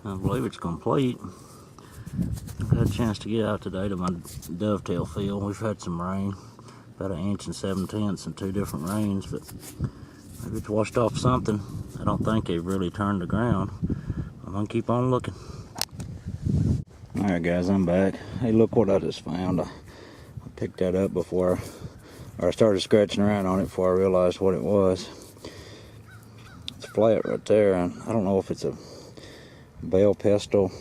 I believe it's complete. I've had a chance to get out today to my Dovetail Field. We've had some rain, about 1 inch and 7/10 in 2 different rains, but maybe it's washed off something. I don't think they've really turned the ground. I'm gonna keep on looking. Alright guys, I'm back. Hey, look what I just found. I picked that up before, or I started scratching around on it before I realized what it was. It's flat right there, and I don't know if it's a bell pestle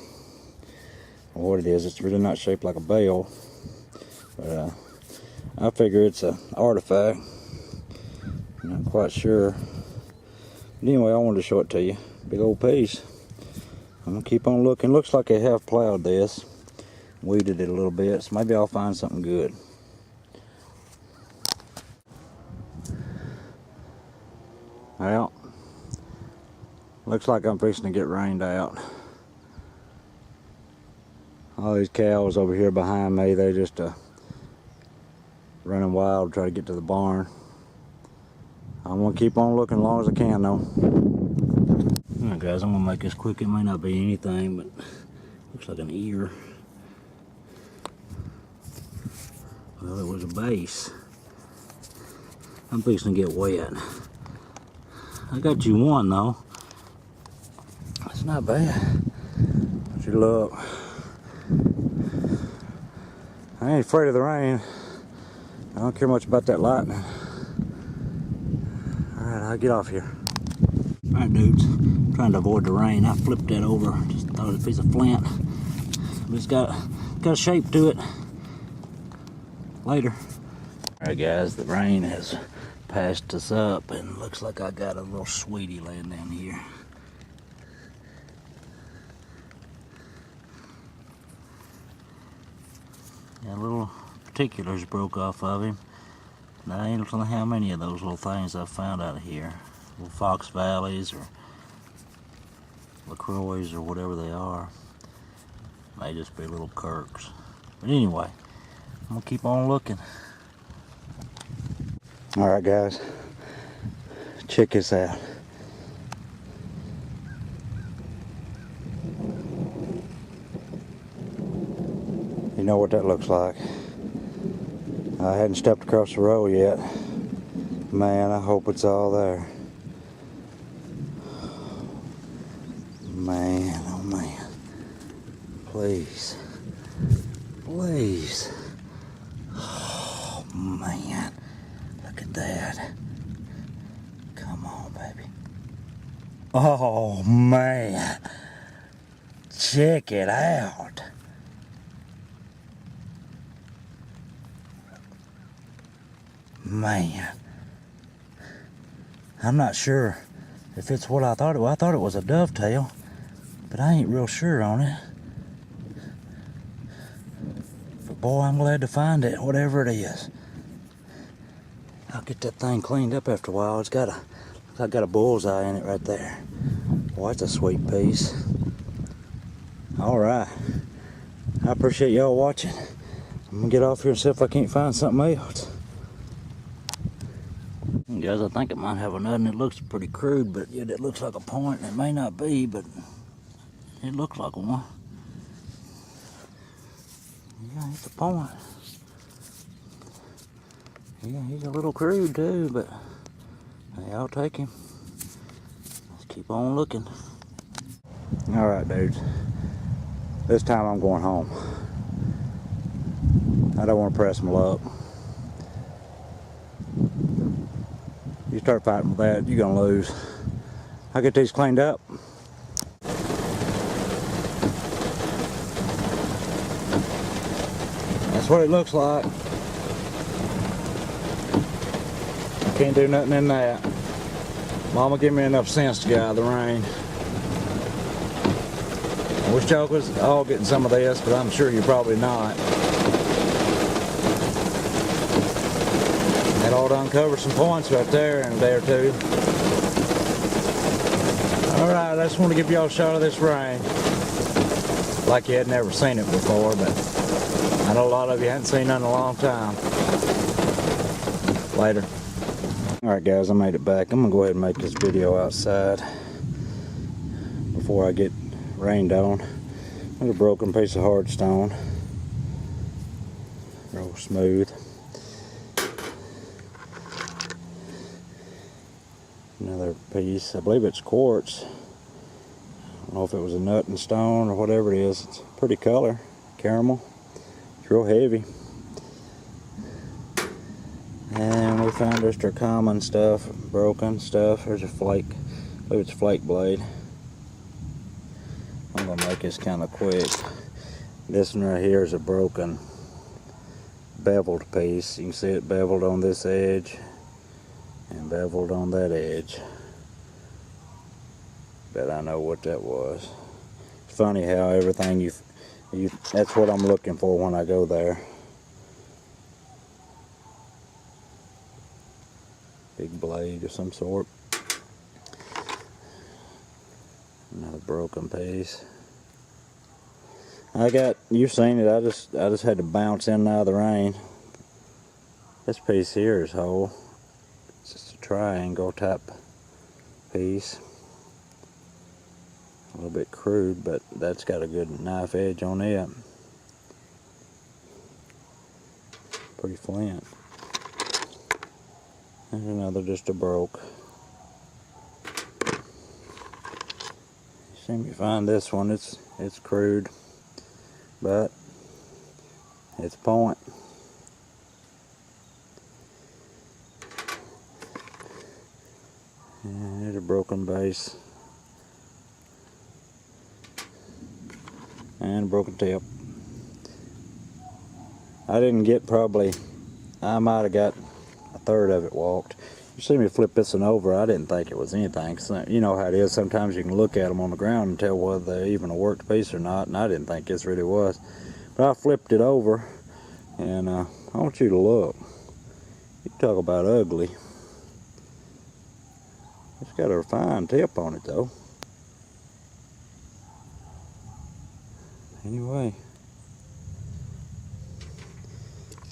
or what it is. It's really not shaped like a bell, but I figure it's an artifact. I'm not quite sure, but anyway, I wanted to show it to you. Big old piece. I'm gonna keep on looking. Looks like they have plowed this, weeded it a little bit, so maybe I'll find something good. Well, looks like I'm fixing to get rained out. All these cows over here behind me, they're just running wild to try to get to the barn. I'm gonna keep on looking as long as I can though. Alright guys, I'm gonna make this quick. It may not be anything, but looks like an ear. Well, it was a base. I'm fixing to get wet. I got you one though. That's not bad. What's your luck? I ain't afraid of the rain. I don't care much about that lightning. Alright, I'll get off here. Alright dudes, I'm trying to avoid the rain. I flipped that over, just thought it was a piece of flint. But it's got a shape to it. Later. Alright guys, the rain has passed us up and looks like I got a little sweetie laying down here. Yeah, little particulars broke off of him. Now, I don't know how many of those little things I've found out of here. Little Fox Valleys or LaCroix or whatever they are. May just be little Kirks. But anyway, I'm gonna keep on looking. Alright guys, check this out. You know what that looks like. I hadn't stepped across the road yet. Man, I hope it's all there. Man, oh man. Please. Please. Oh man. Look at that. Come on, baby. Oh man. Check it out. Man, I'm not sure if it's what I thought it was. I thought it was a dovetail, but I ain't real sure on it. But boy, I'm glad to find it, whatever it is. I'll get that thing cleaned up after a while. It's got a bullseye in it right there. Boy, that's a sweet piece. All right, I appreciate y'all watching. I'm gonna get off here and see if I can't find something else. Guys, I think it might have a nut, and it looks pretty crude, but yet it looks like a point. It may not be, but it looks like one. Yeah, it's a point. Yeah, he's a little crude too, but hey, I'll take him. Let's keep on looking. All right, dudes. This time I'm going home. I don't want to press my luck. You start fighting with that, you're gonna lose. I'll get these cleaned up. That's what it looks like. I can't do nothing in that. Mama give me enough sense to get out of the rain. I wish y'all was all getting some of this, but I'm sure you're probably not. That ought to uncover some points right there in a day or two. Alright, I just want to give y'all a shot of this rain. Like you had never seen it before, but I know a lot of you hadn't seen none in a long time. Later. Alright guys, I made it back. I'm going to go ahead and make this video outside before I get rained on. There's a broken piece of hard stone. Real smooth. Another piece. I believe it's quartz. I don't know if it was a nut and stone or whatever it is. It's a pretty color. Caramel. It's real heavy. And we found just our common stuff, broken stuff. There's a flake. I believe it's a flake blade. I'm going to make this kind of quick. This one right here is a broken beveled piece. You can see it beveled on this edge and beveled on that edge. Bet I know what that was. It's funny how everything that's what I'm looking for when I go there. Big blade of some sort. Another broken piece. You've seen it, I just had to bounce in and out of the rain. This piece here is whole. It's just a triangle type piece. A little bit crude, but that's got a good knife edge on it. Pretty flint. And another just a broke. See me find this one. It's crude, but it's a point. And there's a broken base. And a broken tip. I didn't get I might have got a third of it walked. You see me flip this one over, I didn't think it was anything. So, you know how it is, sometimes you can look at them on the ground and tell whether they're even a worked piece or not, and I didn't think this really was. But I flipped it over, and I want you to look. You talk about ugly. It's got a fine tip on it though. Anyway,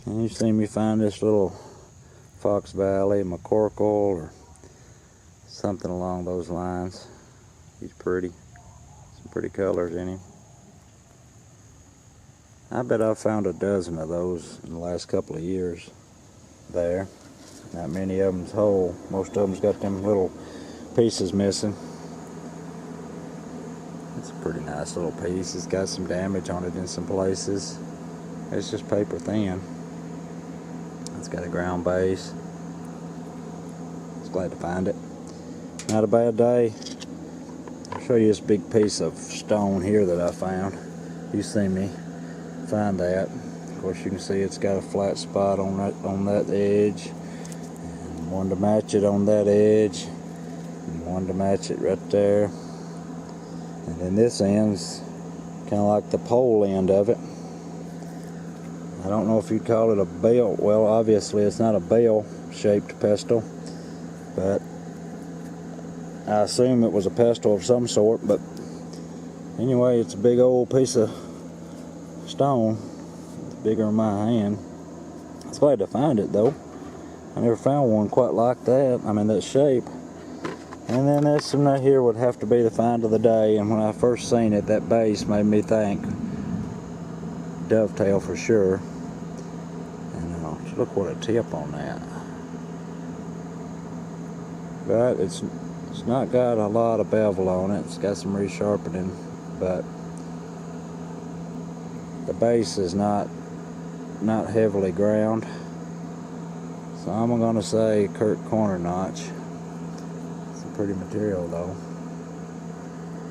and you see me find this little Fox Valley McCorkle or something along those lines. He's pretty. Some pretty colors in him. I bet I've found a dozen of those in the last couple of years there. Not many of them's whole. Most of them's got them little pieces missing. It's a pretty nice little piece. It's got some damage on it in some places. It's just paper thin. It's got a ground base. Just glad to find it. Not a bad day. I'll show you this big piece of stone here that I found. You see me find that. Of course you can see it's got a flat spot on that edge. And one to match it on that edge. And one to match it right there. And then this end's kind of like the pole end of it. I don't know if you'd call it a bell. Well, obviously it's not a bell-shaped pestle, but I assume it was a pestle of some sort. But anyway, it's a big old piece of stone. It's bigger than my hand. I was glad to find it though. I never found one quite like that. I mean, that shape. And then this one right here would have to be the find of the day. And when I first seen it, that base made me think dovetail for sure. And look what a tip on that. But it's not got a lot of bevel on it. It's got some resharpening, but the base is not heavily ground. So I'm gonna say Kirk corner notch. Pretty material though.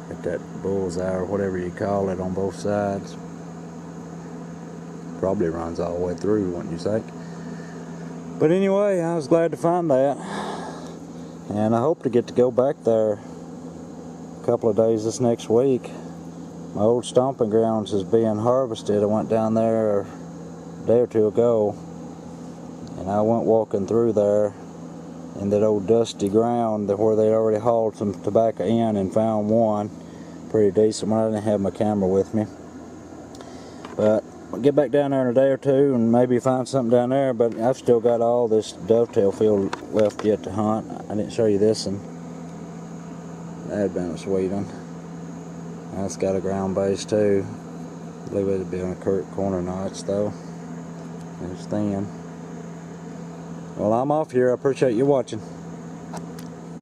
Got that bullseye or whatever you call it on both sides. Probably runs all the way through, wouldn't you think? But anyway, I was glad to find that. And I hope to get to go back there a couple of days this next week. My old stomping grounds is being harvested. I went down there a day or two ago and I went walking through there in that old dusty ground where they already hauled some tobacco in and found one pretty decent one. I didn't have my camera with me, but I'll get back down there in a day or two and maybe find something down there. But I've still got all this dovetail field left yet to hunt. I didn't show you this one. That had been a sweet one. That's got a ground base too. I believe it'd be on a corner notch though. It's thin. Well, I'm off here. I appreciate you watching.